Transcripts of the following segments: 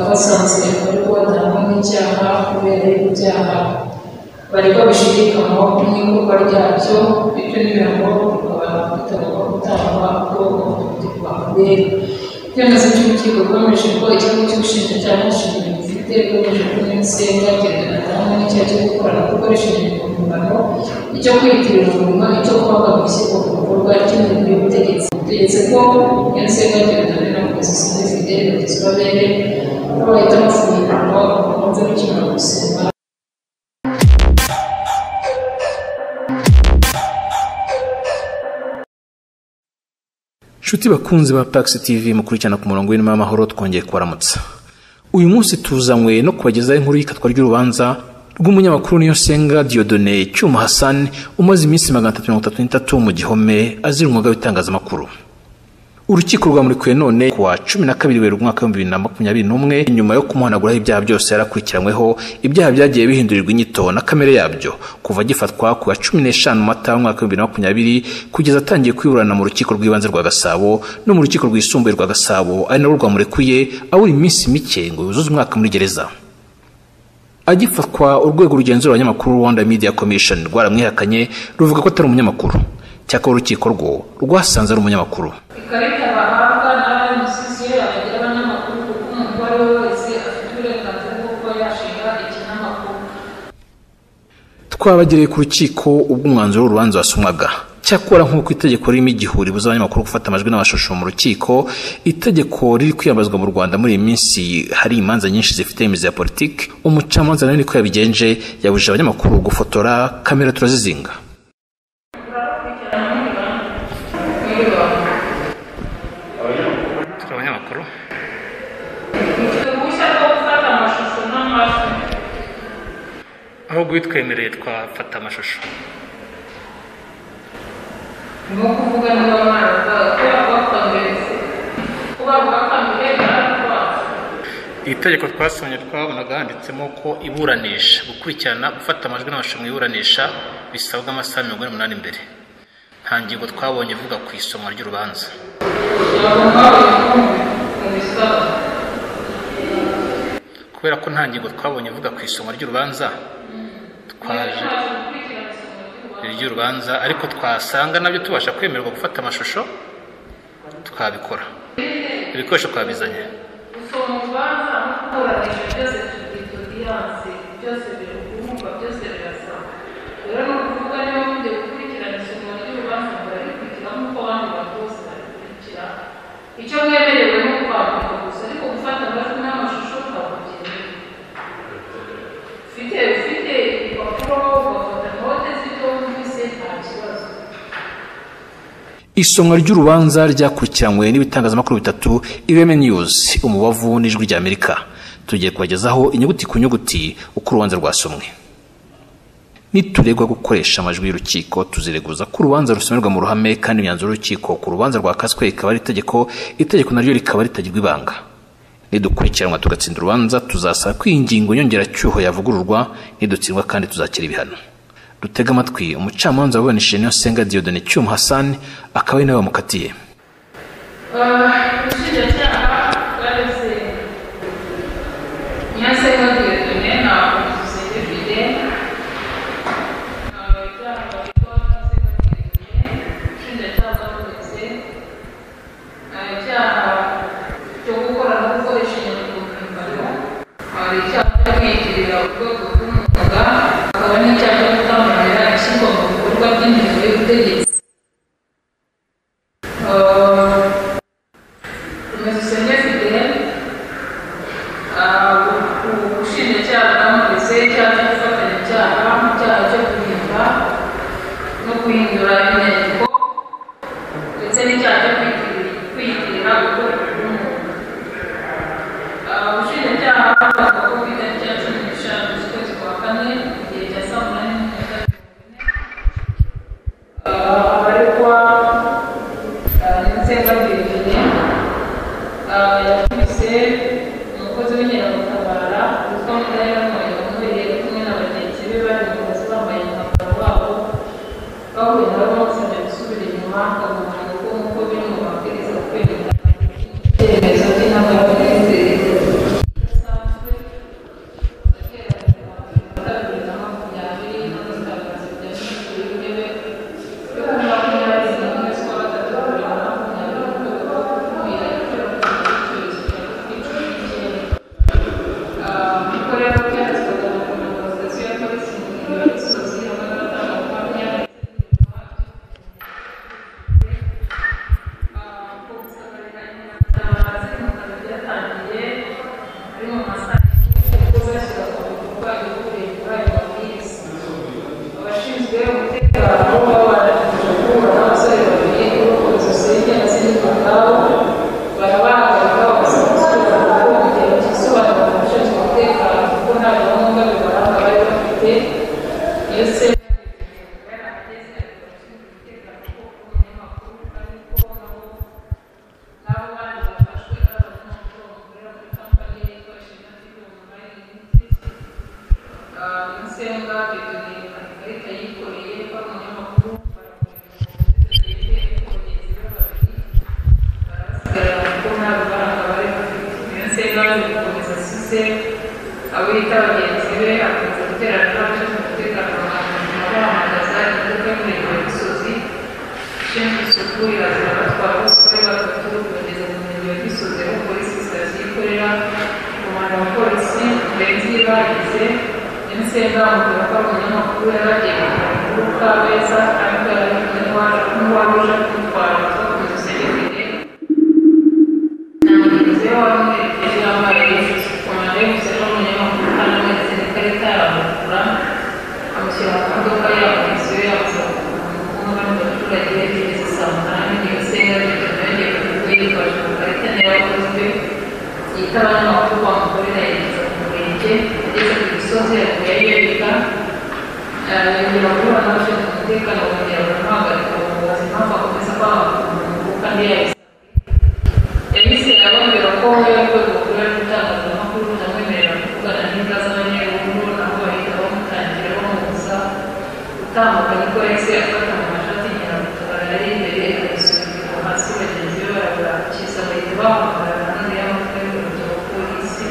basanze bari kubatanwa n'icyaha kubera ibyaha bari babishidikanywaho n'ikorwa ryabyo, bityo n'ibihano bikaba bitagomba gutangwa kuko bafatirwa mbere. Icyemezo cy'urukiko rwemeje ko ikigo cy'ubushinjacyaha gishinzwe gifite rwemeje ko Niyonsenga Gerard n'icyaha cyo gukorana gukoresheje impimbano, icyo kwiyitirira umurimo, icyo kubangamira ishyirwa ku bikorwa ry'umurimo w'ubutegetsi. Bitegetse ko Niyonsenga Gerard na Mukazi Fidele bagizwe abere ko bahita bafungirwa bamaze gukemura gusenga. Shuti bakunzi ba Pax TV mukurikirana ku murongo w'Imana amahoro, twongeye kubaramutsa. Uyu munsi tuzanywe no kubagezaho inkuru y'ikatwa ry'urubanza rw'umunyamakuru Niyonsenga Dieudonné Cyuma Hassan umaze iminsi 333 mu gihome azira umwuga w'itangazamakuru. Urukiko rwamurikuye none kuwa 12 Werurwe umwaka wa 2021 nyuma yo kumuhanaguraho ibyaha byose yarakurikiranyweho, ibyaha byagiye bihindurirwa inyito na kamere yabyo kuva gifatwa kuwa 15 Mata umwaka wa 2020 kugeza atangiye kwiburana mu rukiko rw'ibanze rwa Gasabo no mu rukiko rwisumbuye rwa Gasabo, ari narwo rwamurekuye aburi iminsi mike ngo yuzuze umwaka muri gereza. Agifatwa urwego rugenzura abanyamakuru Rwanda Media Commission rwaramwihakanye ruvuga ko atari umunyamakuru, cyakora urukiko rwo rwasanze ari umunyamakuru. Ikarita bahabwa n'abamusizi abagira abanyamakuru kuko umuntu wari wese afite uburenganzira bwo kuba yashinga ikinyamakuru. Twabagereye ku rukiko ubwo umwanzuro w'urubanza wasomwaga. Cyakora nk'uko itegeko ririmo igihuri buza abanyamakuru gufata amajwi n'amashusho mu rukiko, itegeko riri kwiyambazwa mu Rwanda muri iyi minsi hari imanza nyinshi zifite imizi ya politiki, umucamanza nawe niko yabigenje, yabujije abanyamakuru gufotora, kamera turazizinga. Abanyamakuru aho gwitwemereye twafata amashusho no kuvuga n'abana itegeko twasomye twabonaga handitsemo ko iburanisha gukurikirana gufata amajwi n'amashusho mu iburanisha bisabwa amasaha 48 imbere. Nta ngingo twabonye ivuga ku isomwa ry'urubanza. Kubera ko nta ngingo twabonye ivuga ku isomwa ry'urubanza, twaje ry'urubanza ariko twasanga nabyo tubasha kwemererwa gufata amashusho twabikora. Ibikoresho twabizanye. Icyo mwemerewe no kwandika gusa, ariko gufata amajwi n'amashusho twabugeneye. Ufite ibipapuro ugafata note z'ibyo wumvise nta kibazo. Isomwa ry'urubanza ryakurikiranywe n'ibitangazamakuru bitatu, Ireme News, Umubavu n'Ijwi ry'Amerika. Tugiye kubagezaho inyuguti ku nyuguti uko urubanza rwasomwe. Nituregwa gukoresha amajwi y'urukiko tuzireguza ko urubanza rusomerwa mu ruhame, kandi imyanzuro y'urukiko ku rubanza rwa kaswe ikaba ari itegeko naryo rikaba ritagirwa ibanga. Nidukurikiranwa tugatsinda urubanza tuzasaba ko ingingo nyongeracyuho yavugururwa, nidutsindwa kandi tuzakira ibihano. Dutega amatwi umucamanza waburanishije Niyonsenga Dieudonné Cyuma Hassan akaba ari nawe wamukatiye. Nsenga ikarita yikoreye ko ari umunyamakuru barasigara kuko nta rubaranga bari bafite. Iyo nsenga bikomeza asize abo yita bagenzi be, akomeza guterana n'abashinzwe umutekano bahamagaza imodoka y'umurenge wa Gisozi ishinzwe isuku iraza irabatwara bose uko ari batatu bageza mu murenge wa Gisozi aho polisi sitasiyo ikorera. Komanda wa polisi Murenzi bagize Nsenga amubwira ko ari umunyamakuru yari agiye kujya mu rugo Kabeza ariko yari kumwe n'uwari uje kumutwara witwa Kumusenyeri na mugenzi we wari umuherekeje yambaye komanda yavuze ko ari umunyamakuru kandi amweretse n'ikarita yamurekura amushyira mu modoka mugenzi we yamusaba kumwe n'abandi baturage bigeze saa munani. Iyo Nsenga yongeye kuvuga yitwaje mu karita niyo yakoze be yita abanyamakuru bamukorera yageza ku murenge. Ageze ku Gisozi yagiye yereka yongera guhura n'abashinzwe umutekano bongera baramuhagarika bamubaza impamvu akomeza kwanga umuntu kandi yahise ababwira ko we urwego rukuru rw'itangazamakuru rutamwemerera kuvugana n'imbwa z'abanyerondo naho bahita bamutangira bamubuza gutambuka. Niko yahise afata mu mashati nyiragutabara yari imbere akabisubika hasi bagenzi be barabakiza bahita bahamagara nanone y'amatwi y'umuyobozi wa polisi.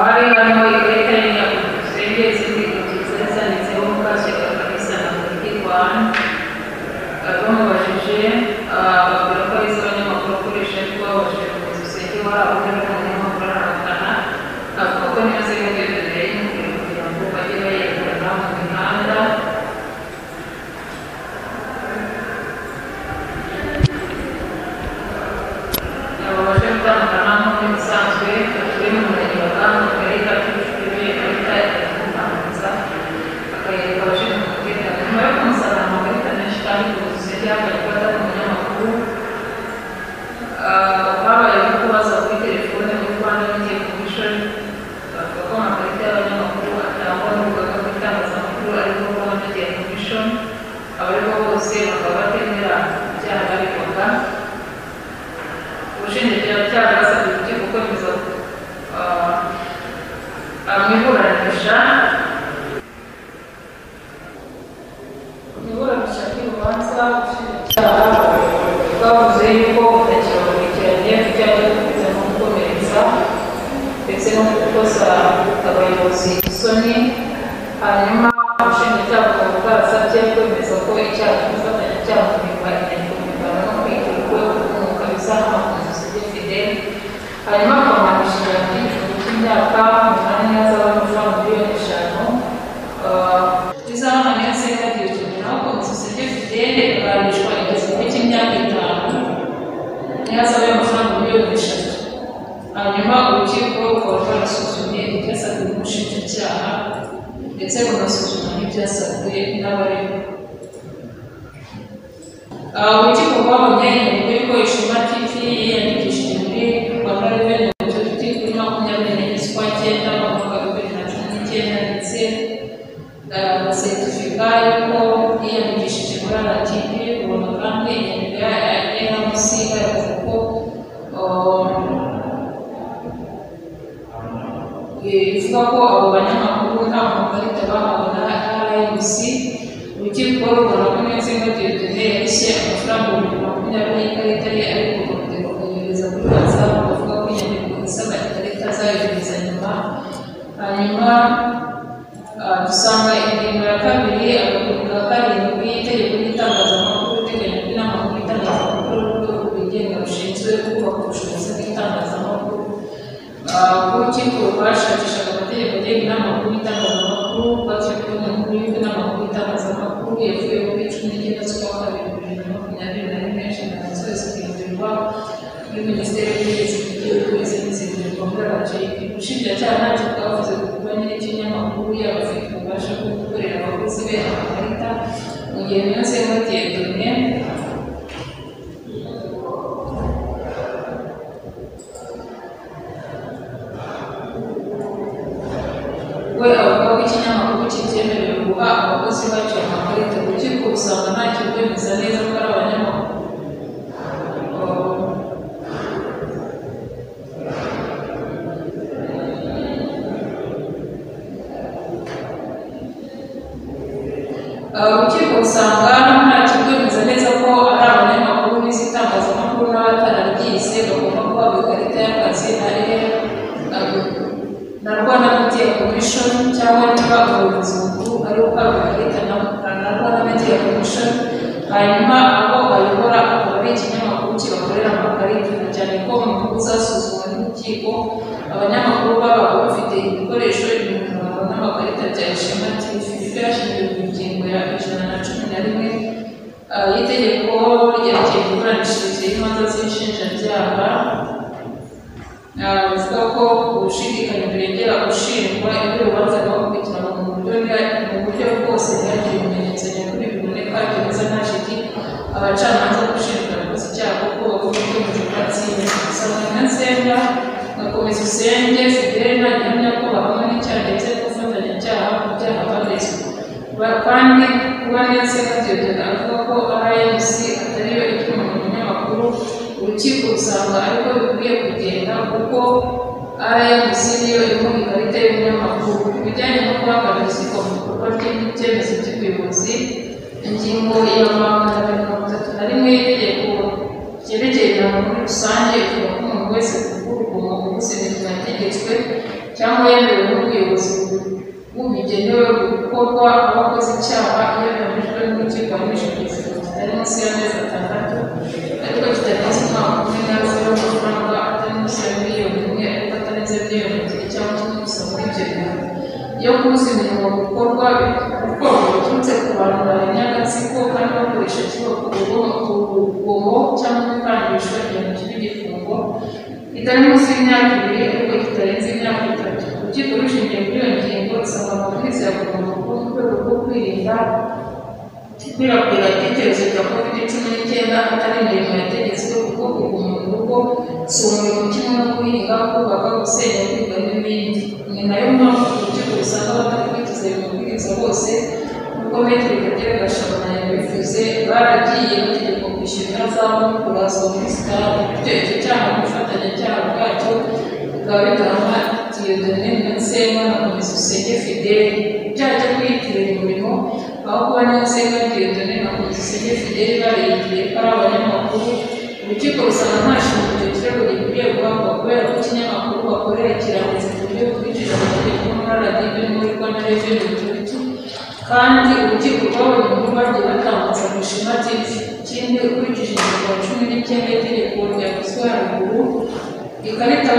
Hari harimo ikarita y'inyabutusenge izindi nziza zanditseho Mukashyaka Kalisa na Muhirwana. Bamubajije babwira ko ari iz'abanyamakuru akoresha ariko babashije kumeza usenge wabo ari umunyamakuru arahakana. Avuga ko niyo Nsenga Dieudonné yimukira kugira ngo bajye bayerekana mu mihanda. Babashe gutandukana nk'uko bisanzwe batuye mu murenge wa Gahanga mu karere ka Kicukiro. Ikarita ikamutangiza akayereka abashinzwe umutekano. Nyuma yo kumusaba amakarita menshi kandi ku Gisozi yambaye ko atari umunyamakuru, habayeho kubaza kuri telefone muri Rwanda Media Commission. Bavuga ko amakarita y'abanyamakuru atangwa n'urugaga rw'itangazamakuru ariko Rwanda Media Commission. Abaregwa bose bakaba batemera ibyaha baregwaga. Ubushinjacyaha bwasabye urukiko kwemeza mu iburanisha ry'urubanza. Ubushinjacyaha bwavuze yuko butakibakurikiranye ku cyaha cyo gukomeza no gukomeretsa ndetse no gukoza abayobozi isoni. Hanyuma ubushinjacyaha bukaba bwarasabye kwemeza ko icyaha cy'ubufatanyacyaha mu inyandiko mpimbano no kwigira urwego rw'umwuga bizahama ku Museveni Fidele. Hanyuma bakamuhanishije igifungo cy'imyaka 8 y'amafaranga miliyoni 5. Bizahama niyo Nsenga Dieudonné naho ku Museveni Fidele bahanishwa igifungo cy'imyaka 5 y'amafaranga miliyoni 3. Hanyuma urukiko rukaba rwarasuzumye ibyasabwe n'umushinjacyaha ndetse runasuzuma n'ibyasabwe n'abaregwa. Urukiko rwabonye inyandiko y'uko Ishema TV yiyandikishije muri Rwanda Revenue Authority kuri 24 z'ukwa 9 mu mwaka wa 2019 ndetse na seritifika y'uko yiyandikishije muri RTP. Ubona kandi inyandiko ya NMC igaragaza ko ivuga ko abo banyamakuru nta makarita bahawe na RMC. Urukiko rubona ko Nsenga Dieudonné yashye amafaranga 20,000 y'ikarita ye ariko bakongera bakayohereza kuri WhatsApp bavuga ko inyandiko isaba ikarita zayohereza nyuma. Hanyuma dusanga ingingo ya 2 agakungu ka 7 y'itegeko ry'itangazamakuru iteganya ko inama nkuru y'itangazamakuru n'urwego rwigenga rushinzwe kubaka ubushobozi bw'itangazamakuru. Urukiko rwashakishaga amategeko agenga inama nkuru y'itangazamakuru rwaciye ku nkuru y'inama nkuru y'itangazamakuru yavuye kuri 19 z'ukwa 2021 inshinga zose zihindurwa muri Minisiteri y'Ubutegetsi bw'Igihugu izindi zihindurwa muri RGB. Ubushinjacyaha ntacyo bwavuze ku kuba nyir'ikinyamakuru yaba afite ububasha bwo gukorera abakozi be amakarita mu gihe niyo Nsenga Dieudonné we avuga ko ikinyamakuru kibyemerewe guha abakozi bacyo amakarita. Urukiko rusanga ntacyo rwemeza neza ko ari abanyamakuru urukiko rusanga nta kikwemeza neza ko ari abanyamakuru n'izitangazamakuru n'abatarabyize bagomba guhabwa ikarita y'akazi na Rwanda Media Commission cyangwa niba umuyobozi mukuru ari uhabwa ikarita na Rwanda Media Commission, hanyuma abo bayobora akaba ari ikinyamakuru kibakorera amakarita, cyane ko mu nkuru zasuzumwe n'urukiko abanyamakuru babaga bafite ibikoresho ibinyarwanda n'amakarita bya Ishema TV byashyizwe mu ngingo ya 111 y'itegeko ryerekeye imiburanishirize y'imanza z'inshinjabyaha, bivuga ko ubushidikanya burengera ushinjwa ibyo urubanza rwakurikirana mu buryo bwose ntihagire ibimenyetso nyakuri biboneka byemeza nta shiti abacamanza gushinjwa yakoze icyaha kuko bavuga ko mu batsinze usanga na Nsenga ngakomeza usenge Fidele nta gihamya ko bahamwa n'icyaha ndetse no gufatanyacyaha ku byaha barezwe, kandi kuba Nsenga Theodore avuga ko RMC atariyo ituma umunyamakuru, urukiko rusanga ariko bikwiye kugenda kuko RMC niyo imuha ikarita y'umunyamakuru. Ibijyanye no guhagarara urukiko mu bikorwa by'ibyemezo by'ubuyobozi, ingingo ya 131 y'itegeko ryerekeye inama muri rusange ivuga ko umuntu wese kuvuga urugomo ubuze imirimo yategetswe cyangwa yemerewe n'ubuyobozi bubigenewe gukorwa abakoze icyaha iyo bihamijwe n'urukiko ahamije igifungo kitari munsi y'amezi 6 ariko kitari munsi y'umwaka umwe n'azeru w'amafaranga atari munsi ya miliyoni 1 ariko atarenze miliyoni 2 cyangwa kimwe gusa muri ibyo bintu. Iyo kubuza imirimo gukorwa biturutse ku bantu barenya agatsiko kandi bakoresha urugomo cyangwa ibikangisho igihano cy'igifungo kitari munsi y'imyaka 2 ariko kitarenze imyaka 3. Urukiko rushingiye kuri iyo ngingo rusanga amabwiriza yagomba kuba mu rwego rwo kwirinda ikwirakwira ry'icyorezo cya COVID-19 atari imirimo yategetswe kuko kuguma mu rugo si umurimo kimwe no guhinga, kubaka, gusenya, kwiga n'ibindi. Ni nayo mpamvu urukiko rusanga abadakurikiza ayo mabwiriza bose nk'uko Metero Gatera Gashabana yabivuze baragiye bategekwa kwishyura ihazabu no kurazwa muri sitade, bityo icyo cyaha n'ubufatanyacyaha bwacyo bikaba bigahama Theodore Nsenga na Komeza Usenge Fidele. Ibyaha byo kwiyitirira umurimo aho kuba Nsenga Theodore na Komeza Usenge Fidele bariyitiriye ko ari abanyamakuru, urukiko rusanga nta shingiro icyo kirego gikwiriye guhabwa kubera ko ikinyamakuru bakorera kiranditse ku buryo bukurikije amategeko muri RDB no muri Rwanda Revenue Authority, kandi urukiko rwabonye inkuru bagiye batambutsa mu Ishema TV. Ikindi ukurikije ingingo ya 19 y'itegeko ryavuzwe haruguru, ikarita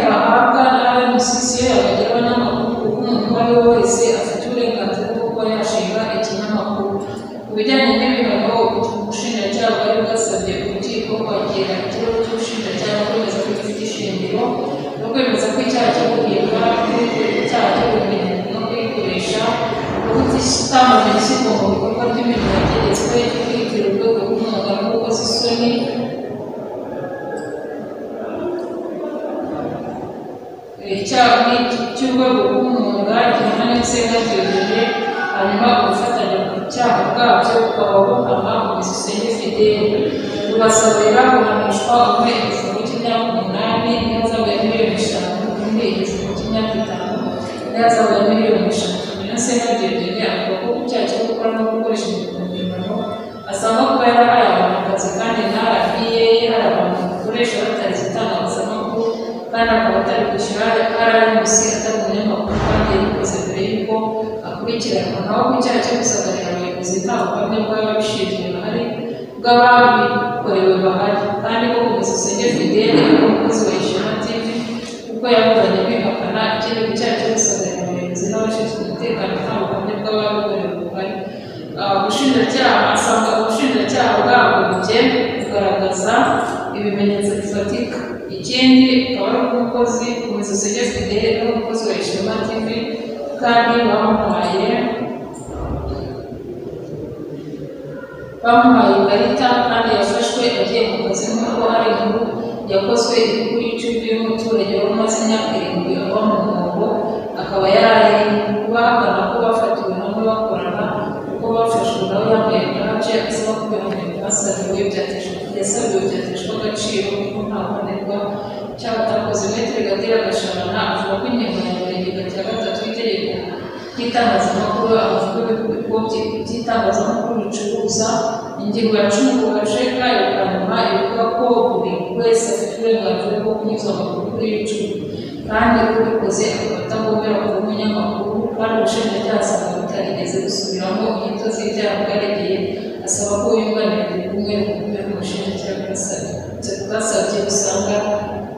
bahabwa na RMC yabageraho n'amakuru kuko umuntu uwo ari we wese afite uburenganzira bwo kuba yashinga ikinyamakuru. Ku bijyanye n'ibihano, ubushinjacyaha bwari bwasabye urukiko kwakira ikirego cy'ubushinjacyaha kwemeza ko gifite ishingiro no kwemeza ko icyaha cyo guhinga icyaha cyo guhinga no kuyikoresha no kutamenya ishyirwa mu bikorwa by'imirimo yategetswe cyo kwitira urwego rw'umwuga no gukoza isoni cy'urwego rw'umwuga gihana Nsenga Theodore, hanyuma ubufatanye ku cyaha bwabyo bukaba buhama Komeza Usenge Fidele. Rubasabira guhanishwa umwe igifungo cy'imyaka 8 n'ihazabu ya miliyoni 5, undi igifungo cy'imyaka 5 n'ihazabu ya miliyoni 5. Nsenga Theodore avuga ko icyaha cyo gukora no gukoresha imirimo asanga kuba yarahaye abantu akazi kandi na RBA hari abantu bakoresha batarize itangazamakuru kandi akaba atari kwishyura RMC atari umunyamakuru kandi yabikoze mbere y'uko akurikiranwa. Naho ku cyaha cyo gusagarira abayobozi nta buhamya bw'ababishinzwe bahari bw'ababikorewe bahari, kandi ko Komeza Usenge Fidele ari umukozi wa Ishema TV kuko yaburanye bihakana ikindi cyaha cyo gusagarira abayobozi n'abashinzwe umutekano nta buhamya bw'ababikorewe buhari. Ubushinjacyaha asanga ubushinjacyaha bwagombye kugaragaza ibimenyetso bifatika. Ikindi akaba ari umukozi Komeza Usenge Fidele n'umukozi wa Ishema TV kandi bamuhaye ikarita kandi yafashwe agiye mu kazi nk'uko hari inkuru yakozwe kuri YouTube y'umuturage wamaze imyaka 7 aba mu murongo, akaba yari bahakana ko bafatiwe hamwe bakorana kuko bafashwe nawe yambaye baje asaba kubihanirwa yasabiwe byateshwa agaciro kuko nta mpanerwa cyangwa umuyobozi Maître Gatera Gashabana avuga ko ingingo ya mbere cya gatatu y'itegeko ry'itangazamakuru avuga ko by'itangazamakuru bicuruza ingingo ya 10 ku gace kayo ka nyuma ivuga ko buri wese afite uburenganzira bwo kunyuza amakuru kuri YouTube kandi ubikoze akaba atagombera kuba umunyamakuru kandi ubushinjacyaha asanga butarigeze gusubiramo inyito z'ibyaha bwaregeye asaba ko yunganira kumwe n'umushinjacyaha bwasabye usanga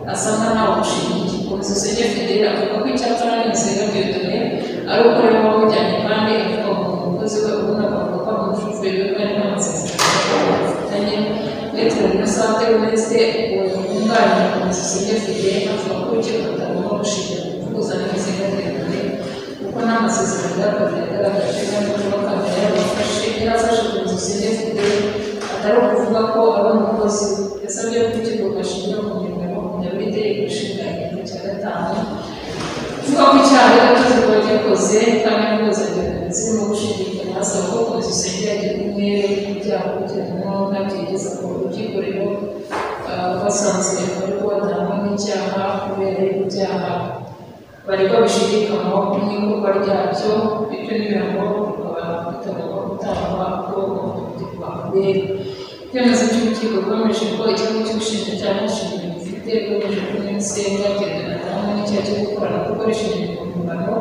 asanga ntawe ushingiye komisiyo Senge Fidele avuga ko icyapa n'inzego by'idone ari uko rero wamujyanye kandi avuga ngo umukozi we ubona akavuga ko umushoferi we kandi n'amasezerano bafitanye Maître Innocente Erneste wunganira komisiyo Senge Fidele avuga ko urukiko rutagomba gushingira ku kuvuguza n'imizigo y'idone kuko n'amasezerano y'akazi yagaragaje kandi ko bakamenya yarafashe komisiyo Senge Fidele atari ukuvuga ko ari umukozi yasabye ko urukiko rwashingira ku ngingo ya 20 itegeko nshinga igihembwe cya 5 kuvuga ko icyaha gatozi kuba gikoze kandi impuzandengo zirimo gushidikanya hasaba ko komisiyo Senge yagira umwere w'ibyaha kugirango ntabyigeza ku rukiko rero basanzwe bari kubatanwa n'icyaha kubera ibyaha baregwa bishidikanywaho ku ikorwa ryabyo bityo n'ibirango bikaba bitagomba gutangwa ko bakubera icyemezo cy'urukiko rwemeje ko ikigo cy'ubushinjacyaha gishinzwe gifite rwemeje ko n'insenga byerekanwa n'icyaha cyo gukorana gukoresheje impimbano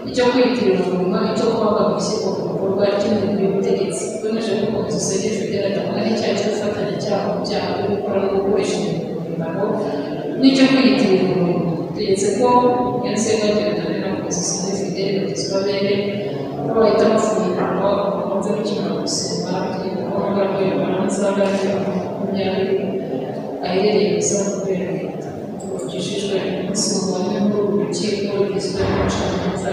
icyo kwiyitirira umurimo icyo kubangamira ishyirwa ku bikorwa ry'imirimo y'ubutegetsi rwemeje ko komisiyo Senge Fidele atangwa n'icyaha cyo gufatanyacyaha mu byaha byo gukora no gukoresha impimbano n'icyo kwiyitirira umurimo tegetse ko insenga byerekanwa na komisiyo Senge Fidele bagizwe abere ko bahita bafungurwa bakunze gukemura gusoma ngombwa rw'urubanza rw'abantu aherereye gusa kubera leta rukishijwe umunsi mubonye muri uru rukiko rugizwe n'umucamanza